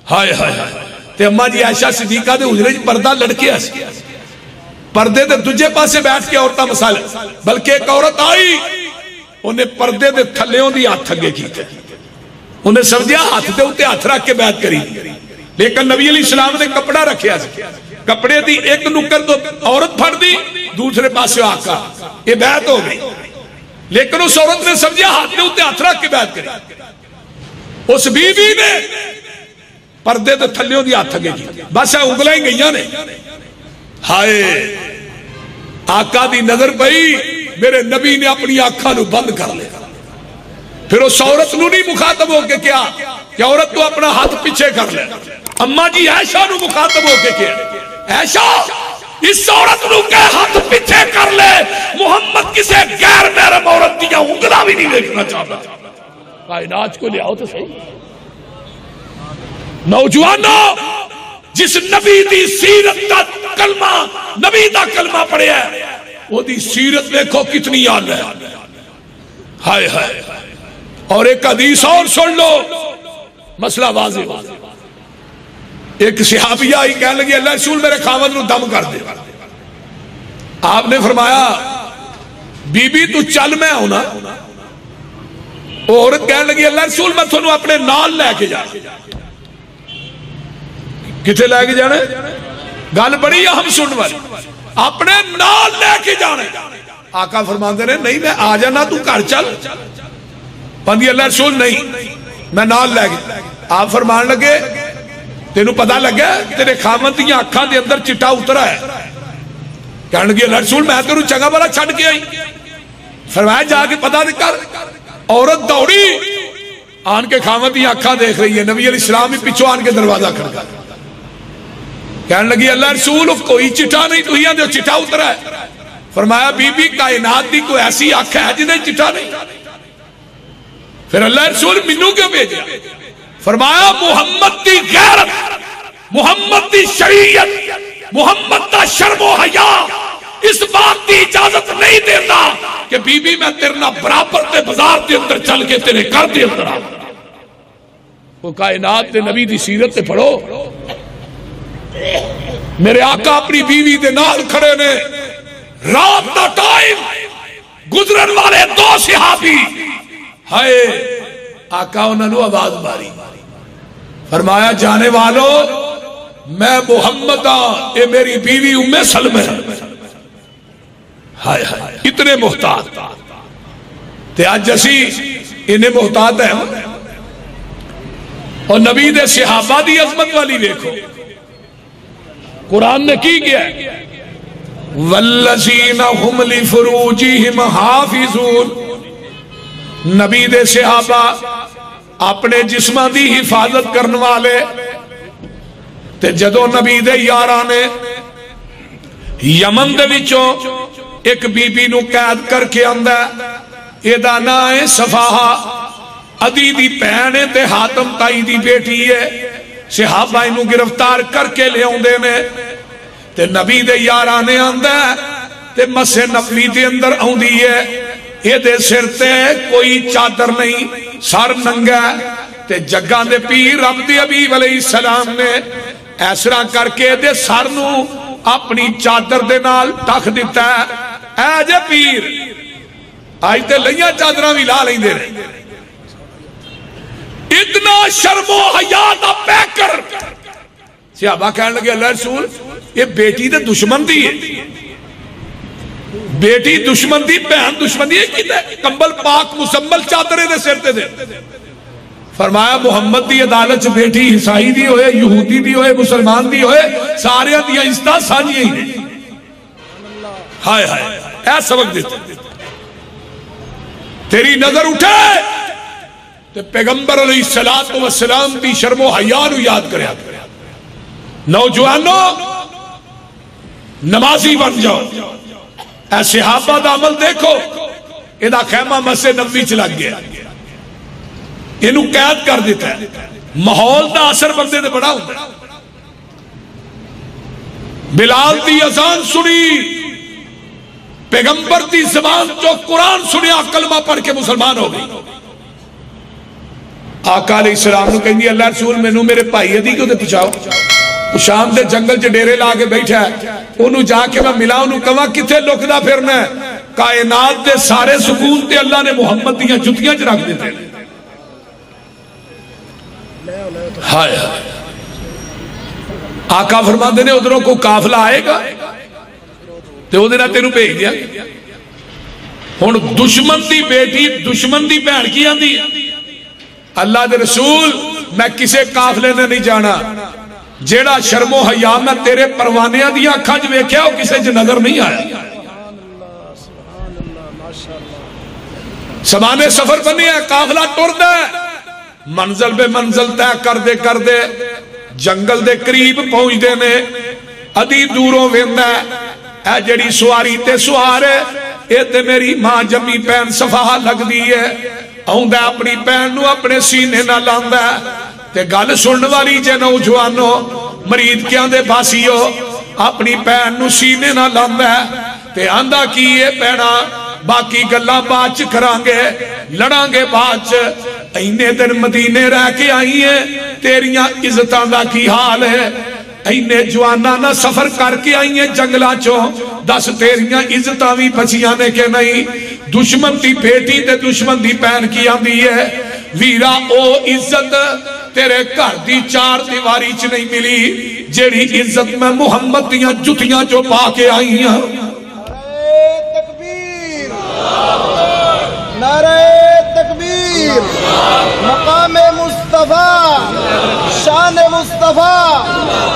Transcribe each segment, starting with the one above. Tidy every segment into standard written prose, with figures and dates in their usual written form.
ہائے ہائے ہائے تے اماں جی عائشہ صدیقہ دے حجرے چ پردہ لڑکے اس پردے دے دوجے پاسے بیٹھ کے عورتاں مسالے بلکہ ایک عورت آئی انہیں پردے دے تھلیوں دی ہاتھ اگے کیتے انہیں سمجھیا ہاتھ دے اوتے ہاتھ رکھ کے بیعت کری لیکن نبی علیہ السلام نے کپڑا رکھیا کپڑے دی ایک نکر تو عورت پھڑ دی دوسرے پاسے آقا یہ بیعت ہو گئی لیکن اس عورت نے سمجھیا ہاتھ دے اوتے ہاتھ رکھ کے بیعت کری اس بی بی نے پردے دے تھلیوں دی ہاتھ اگے کی بس ہے انگلیں گئیاں نے ہائے آقا دی نظر پئی میرے نبی نے اپنی آنکھاں نو بند کر لے پھر اس عورت نو نہیں مخاطب ہو کے کیا کہ عورت تو اپنا ہاتھ پیچھے کر لے اماں جی عائشہ نو مخاطب ہو کے کیا عائشہ اس عورت نو کہ ہاتھ پیچھے کر لے محمد کسے غیر محرم عورت دیا انگلا بھی نہیں دیکھنا چاہتا کائنات کو لے آؤ تو صحیح نوجوانوں جس نبی دی سیرت دا کلمہ نبی دا کلمہ پڑھے ہے وہ دی سیرت دیکھو کتنی آل ہے ہائے ہائے اور ایک حدیث اور سن لو مسئلہ واضح ایک صحابیہ آئی کہنے لگی اللہ رسول میرے خاوند نو دم کر دے آپ نے فرمایا بی بی تو چل میں ہونا عورت کہنے لگی اللہ رسول میں تھونوں اپنے نال لے کے جا کتے لے کے جانے گل بڑی اہم سن والی اپنے نال لے کے جانے آقا فرماندے رہے نہیں میں آ جانا تو گھر چل پندی اللہ رسول نہیں میں نال لے کے آپ فرمان لگے تینوں پتہ لگے تیرے خامن دیاں اکھاں دے اندر چٹا اترا ہے کہنے لگی اللہ رسول میں تیروں چنگا بڑا چھڑ کے آئی فرمایا جا کے پتہ کر عورت دوڑی آن کے خامن دیاں اکھاں دیکھ رہی ہے نبی علیہ السلام ہی پیچھو آن کے دروازہ کھڑکا کہنے لگی اللہ رسول کوئی چٹا نہیں تو ہی آن دے چٹا اترا ہے فرمایا بی بی کائنات دی کوئی ایسی آنکھ ہے جنہیں چٹا نہیں پھر اللہ رسول منو کیوں بھیجا فرمایا محمد دی غیرت محمد دی شریعت محمد دا شرم و حیا اس بات دی اجازت نہیں دیتا کہ بی بی میں تیرنا برابر تے بازار دے اندر چل کے تیرے گھر دے اندر آ وہ کائنات دے نبی دی سیرت تے پڑھو میرے آقا اپنی بیوی دے نال کھڑے نے رات دا ٹائم گزرن والے دو صحابی ہائے آقا انہوں نے آواز ماری فرمایا جانے والو میں محمد ہاں اے میری بیوی ام سلمہ ہائے ہائے اتنے محتاط تے آج جیسی انہیں محتاط ہے اور نبی دے صحابہ دی عظمت والی دیکھو قرآن نے کی کیا ہے والذین هم لفروجہم حافظون نبی دے صحابہ اپنے جسمہ دی حفاظت کرنے والے تے جدو نبی دے یارانے یمن دے وچوں ایک بی بی نو قید کر کے اندہ ایدہ نائے صفاہا عدی دی پہنے تے حاتم تائی دی بیٹی ہے صحابہ انہوں گرفتار کر کے لے ہوندے نے تے نبی دے یارانے آندہ تے مسے نبی دے اندر آندی ہے یہ دے سر تے کوئی چادر نہیں سر ننگا تے جگان دے پیر عبد حبیب علیہ السلام نے ایسرا کر کے دے سر نو اپنی چادر دے نال ٹک دیتا ہے اے جے پیر آج تے لئیاں چادرہ بھی لا لیں دے رہے اتنا شرم و حیات پیکر صحابہ کہنے لگے اللہ رسول یہ بیٹی دے دشمن دی ہے بیٹی دشمن دی بہن دشمن دی ہے کمبل پاک مسمبل چادرے دے سرتے دے فرمایا محمد دی عدالت بیٹی عیسائی دی ہوئے یہودی دی ہوئے مسلمان دی ہوئے سارے دیا عزتہ سانیے ہی نہیں ہائے ہائے اے سبق دیتے تیری نظر اٹھے تو پیغمبر علیہ السلام دی شرم و حیانو یاد کریا نوجوانوں نمازی بن جاؤ اے صحابہ دا عمل دیکھو ایدہ خیمہ مسجد نبوی چلا گیا انہوں قید کر دیتا ہے ماحول دا اثر بندے دے بڑا ہوتا ہے بلال دی اذان سنی پیغمبر دی زبان جو قرآن سنیا کلمہ پڑھ کے مسلمان ہو گئی آقا علیہ السلام نے کہیں اللہ رسول مینوں میرے بھائی عدی کو دے پچھاؤ، شام دے جنگل چ ڈیرے لا کے بیٹھا ہے، انہوں جا کے میں ملا، انہوں کہا کتے لکدا پھرنا ہے؟ کائنات دے سارے سکون تے اللہ نے محمد دیاں جتیاں چ رکھ دیتے۔ ہائے آقا فرماندے نے ادھروں کو قافلہ آئے گا تے وہ دینا تینوں بھیج دیا۔ ہن دشمن دی بیٹی دشمن دی بہن کی آندی اللہ دے رسول میں کسے قافلے نے نہیں جانا، جیڑا شرم و حیا میں تیرے پروانیاں دیا اکھاں وچ ویکھیا او کسے چ نظر نہیں آیا۔ سمانے سفر بنی ہے، قافلہ ٹردا ہے، منزل بے منزل طے کر دے جنگل دے قریب پہنچ دے نے، ادھی دوروں ویندا ہے اے جڑی سواری تے سوار ہے اے تے میری ماں جمی پین صفحہ لگ دی ہے، آؤندا اپنی پین نو اپنے سینے نہ لاندا ہے تے گل سنن والی جے نوجوانو مرید کیاں دے باسیو اپنی پین نو سینے نہ لاندا ہے تے آندا کی اے پینا باقی گلاں بعد چ کرانگے لڑاں گے بعد چ، اینے دن مدینے رہ کے آئی ہیں تیریاں عزتاں دا کی حال ہے، اینے جوانا نہ سفر کر کے آئی ہیں جنگلہ چوں، دس تیریاں عزتاں بھی بچیاں نے کہ نہیں؟ دشمن دی بیٹی تے دشمن دی پہن کی آندی ہے، ویرا او عزت تیرے گھر دی چار دیواری چ نہیں ملی جیڑی عزت میں محمد دیاں جتیاں جو پا کے آئی ہیں۔ نعرہ تکبیر، مقام مصطفیٰ، شان مصطفیٰ،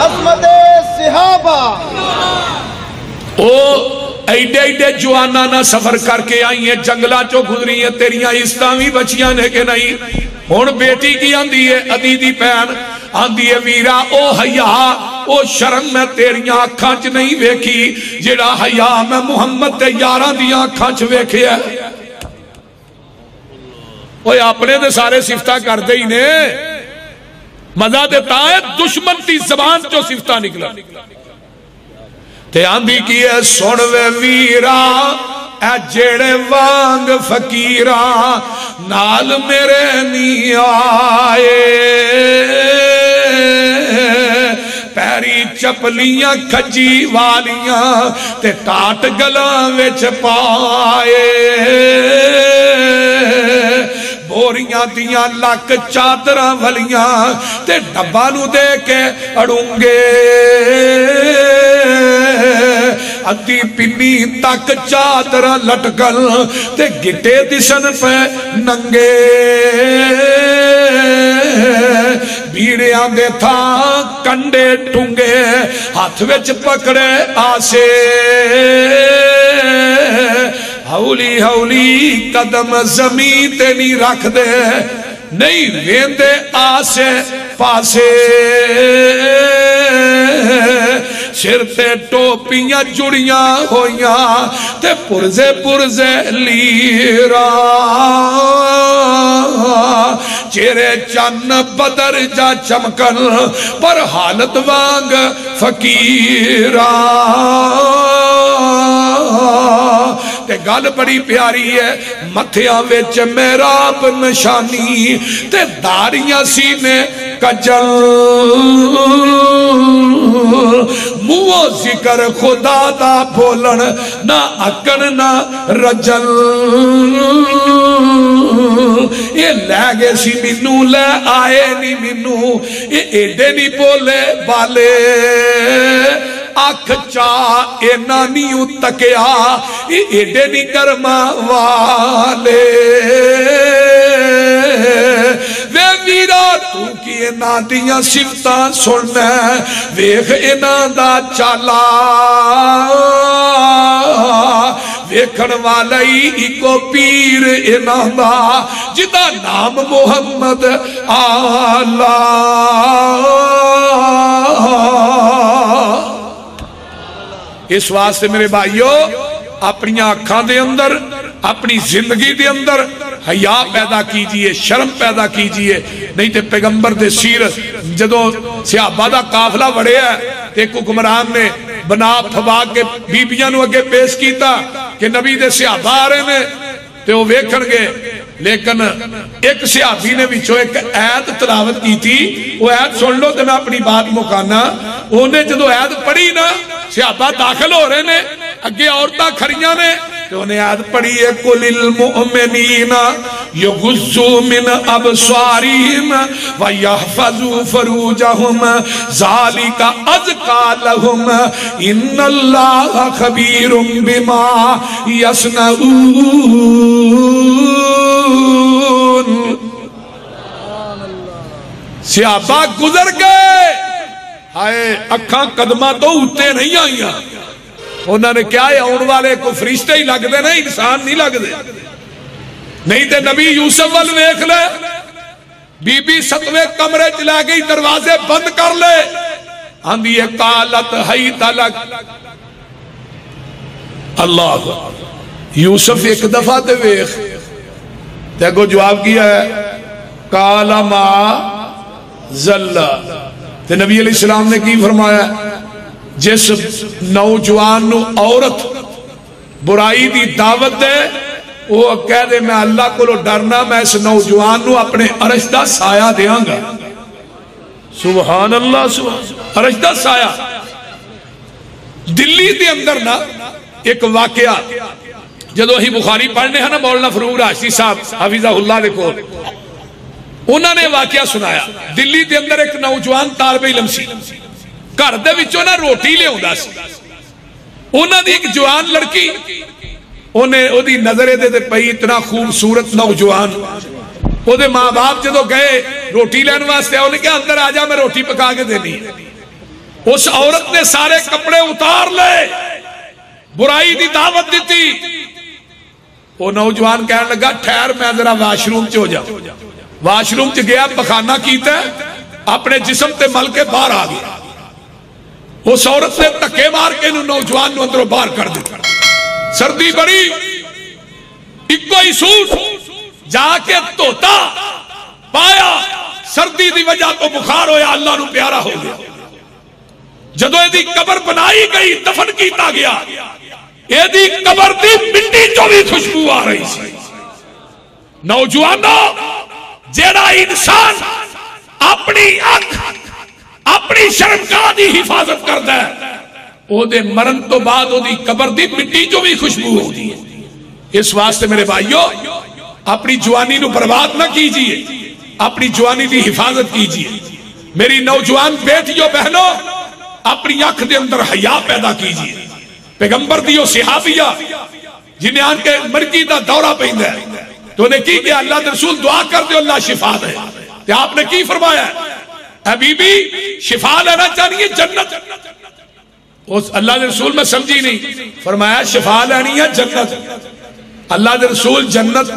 عظمت صحابہ۔ او ایڈے جوانا نہ سفر کر کے آئی ہیں جنگلہ چو گزری ہیں تیریاں عزتاں بھی بچیاں نے کہ نہیں؟ ہن بیٹی کی آندی ہے عدی دی پہن آندی ہے ویرا او حیا او شرم میں تیریاں اکھاں چ نہیں ویکھی جڑا حیا میں محمد تے یاراں دیاں اکھاں چ ویکھیا۔ اوہ اپنے دے سارے صفتہ کر دے ہی نے، مزہ دیتا ہے دشمن دی زبان چو صفتہ نکلا تے آندھی کی ہے سنوے ویرا اے جیڑے وانگ فقیرہ نال میرے نہیں آئے، پیری چپلیاں کھجی والیاں تے ٹاٹ گلاں وچ پائے، بوریاں دیاں لک چادراں ولیاں تے ڈبا نو دے کے اڑونگے، ادھی پنی تک چادراں لٹکل تے گٹے دسن پہ ننگے، بھیڑیاں دے تھا کنڈے ٹونگے ہاتھ وچ پکڑے آسے، ہولی ہولی قدم زمین تے نہیں رکھ دے نہیں ویندے آسے پاسے، سر تے ٹوپیاں جڑیاں ہویاں تے پرزے لیرا، چہرے چن بدر جا چمکن پر حالت وانگ فقیرہ، تے گل بڑی پیاری ہے متھیاں وچ محراب نشانی تے داڑیاں سینے کجل، منہ ذکر خدا دا بولن نہ اکن نہ رجل، یہ لے گے سی منو لے آئے نہیں منو، یہ ایڈے نہیں بولے بالے، اکھ چاہ اے نانیوں تکیا یہ ایڈے نہیں کرما والے، وے ویرا تو کی اینا دیاں صفتاں سننا ویخ اینا دا چالا، ویکھن والی ایکو پیر اینا دا جدا نام محمد آلہ۔ اس واسطے میرے بھائیو اپنی آنکھاں دے اندر اپنی زندگی دے اندر حیا پیدا کیجئے، شرم پیدا کیجئے، نہیں تے پیغمبر دے سیرت جدوں صحابہ دا قافلہ وڑے ہے ایک حکمران نے بنا پھبا کے بیبیاں نو اگے پیش کیتا کہ نبی دے صحابہ آ رہے نے تے وہ ویکھن گے لیکن ایک صحابی نے وچوں ایک آیت تلاوت کی تھی، وہ آیت سن لو تو میں اپنی بات مکانا. انہیں جدو آیت پڑھی نا، صحابہ داخل ہو رہے نے، اگے عورتاں کھڑیاں نے، تو انہیں آیت پڑھی ہے قُلِ الْمُؤْمِنِينَ يَغُضُّوا مِنْ أَبْصَارِهِمْ وَيَحْفَظُوا فُرُوجَهُمْ ذَلِكَ أَزْكَىٰ لَهُمْ إِنَّ اللَّهَ خَبِيرٌ بِمَا يَصْنَعُونَ. صحابہ گزر گئے، ہائے اکھاں قدمہ تو اٹھتے نہیں آئیاں. انہوں نے کیا ہے، آن والے کو فرشتے ہی لگ دے نا، انسان نہیں لگ دے. نہیں تے نبی یوسف وال ویکھ لے، بی بی ستویں کمرے چلا گئی، دروازے بند کر لے، آندھی ہے قالت حیت لک. اللہ یوسف ایک دفعہ تے ویکھ تے کو جواب کیا ہے قال ما زل. تے نبی علیہ السلام نے کی فرمایا، جس نوجوان نو عورت برائی دی دعوت دے، وہ کہہ دے میں اللہ کو ڈرنا، میں اس نوجوان نو اپنے عرش دا سایہ دیاں گا. سبحان اللہ، سبحان عرش دا سایہ. دلی دے اندر نا ایک واقعہ، جدو ہی بخاری پڑھنے ہیں نا مولانا فروغ راشدی صاحب حفظہ اللہ دے کو، انہوں نے واقعہ سنایا. دلی دے اندر ایک نوجوان طالب علم سی، گھر دے وچوں نا روٹی لے آندا سی. انہاں دی ایک جوان لڑکی، انہیں او دی نظرے دے پئی، اتنا خوبصورت نوجوان. او دے ماں باپ جدو گئے روٹی لین واسطے، انہیں کہا اندر آ جا، میں روٹی پکا کے دینی. اس عورت نے سارے کپڑے اتار لے، برائی دی دعوت دیتی. وہ نوجوان کہنے لگا ٹھہر میں ذرا واش روم چ ہو جا. واش روم چ گیا، پخانہ کیتا، اپنے جسم تے مل کے باہر آ گیا. اس عورت نے تکے مار کے نوجوان نو اندروں باہر کر دیا. سردی بڑی، ایک ہی سوٹ جا کے توتا پایا، سردی دی وجہ تو بخار ہویا، اللہ نو پیارا ہو گیا. جدو ایدی قبر بنائی گئی، دفن کیتا گیا، ایدی قبر دی مٹی جو بھی خوشبو آ رہی سی. نوجوانوں، جیڑا انسان اپنی آنکھ اپنی شرمگاہ دی حفاظت کرتا ہے، او دے مرن تو بعد او دی قبر دی مٹی جو بھی خوشبو ہوتی ہے. اس واسطے میرے بھائیو، اپنی جوانی نو برباد نہ کیجئے، اپنی جوانی دی حفاظت کیجئے. میری نوجوان بیٹیوں بہنوں، اپنی آنکھ دے اندر حیا پیدا کیجئے. پیغمبر دیو صحابیہ جنہیں آن کے مرگی دا دورہ پہندہ ہے، تو انہیں کی کہ اللہ رسول دعا کر دے اللہ شفا دے. تو آپ نے کی فرمایا ہے، اے بی بی شفا لینا چاہیے جنت. اللہ دے رسول میں سمجھی نہیں، فرمایا شفا لینی ہے جنت. اللہ دے رسول جنت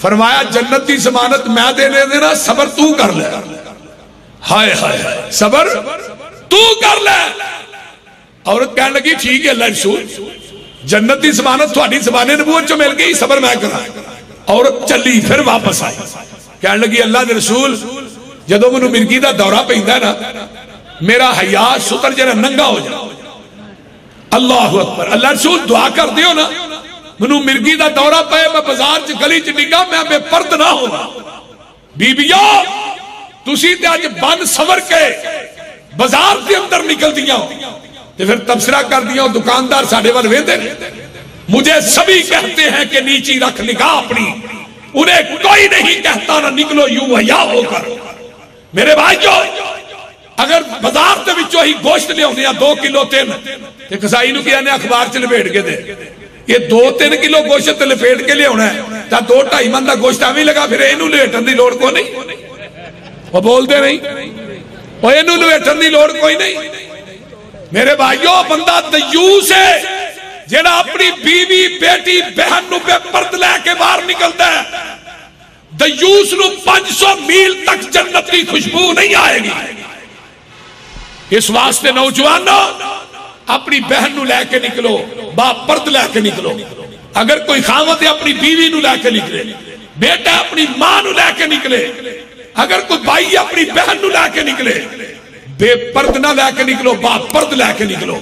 فرمایا، جنت دی ضمانت میں دینے دینا، صبر تو کر لے. ہائے ہائے، صبر تو کر لے. عورت کہنے لگی ٹھیک ہے اللہ رسول، جنت دی ضمانت تھوڑی زبان نبوت جو مل گئی، صبر میں کرا. عورت چلی، پھر واپس آئی، کہنے لگی اللہ دے رسول جدو منو مرگی دا دورہ پہندہ ہے نا، میرا حیا ستر جنہ ننگا ہو جائے. اللہ اکبر. اللہ رسول دعا کر دیو نا، منو مرگی دا دورہ پہ میں بازار چ گلی چ نگا، میں بے پرد نہ ہوا. بی بیو تسی تے آج بن سور کے بازار دے اندر نکل دیا ہو، تے پھر تبصرہ کر دیا ہو دکاندار ساڑھے وال ویندے. مجھے سبھی کہتے ہیں کہ نیچی رکھ نگاہ اپنی، انہیں کوئی نہیں کہتا نہ نکلو یوں حیا ہو کر. میرے بھائیو، اگر بازار تے وچوں ہی گوشت لے ہونے یا 2 کلو 3، تے کسائی نو کیا نے اخبار چ لپیٹ کے دے، یہ 2-3 کلو گوشت لپیٹ کے لے ہونا ہے، تا 2-2.5 من دا گوشت ہمیں لگا، پھر اینو لپیٹن دی لوڑ کو نہیں. وہ بولتے نہیں، وہ اینو لپیٹن دی لوڑ کوئی نہیں. میرے بھائیو، بندہ دیوس ہے جیڑا اپنی بیوی بیٹی بہن نو پہ پرد لے کے باہر نکلتا ہے. دیوس نو 500 میل تک جنت کی خوشبو نہیں آئے گی. اس واسطے نوجوانوں، اپنی بہن نو لے کے نکلو، باپ پرد لے کے نکلو. اگر کوئی خاوند اپنی بیوی نو لے کے نکلے، بیٹا اپنی ماں نو لے کے نکلے، اگر کوئی بھائی اپنی بہن نو لے کے نکلے، بے پرد نہ لے کے نکلو، باپ پرد لے کے نکلو.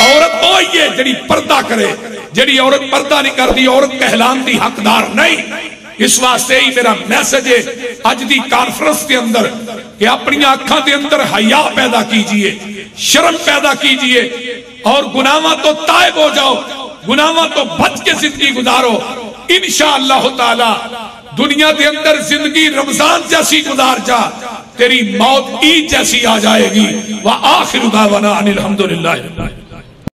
عورت ہوئی ہے جڑی پردہ کرے. جڑی عورت پردہ نہیں کر دی، عورت کہلان دی حقدار نہیں. اس واسطے ہی میرا میسج ہے اج دی کانفرنس کے اندر کہ اپنی آنکھاں دے اندر حیا پیدا کیجئے، شرم پیدا کیجئے اور گناہاں تو تائب ہو جاؤ، گناہاں تو بچ کے زندگی گزارو۔ انشاءاللہ تعالی دنیا دے اندر زندگی رمضان جیسی گزار جا، تیری موت عید جیسی آ جائے گی۔ وآخر دعوانا ان الحمدللہ۔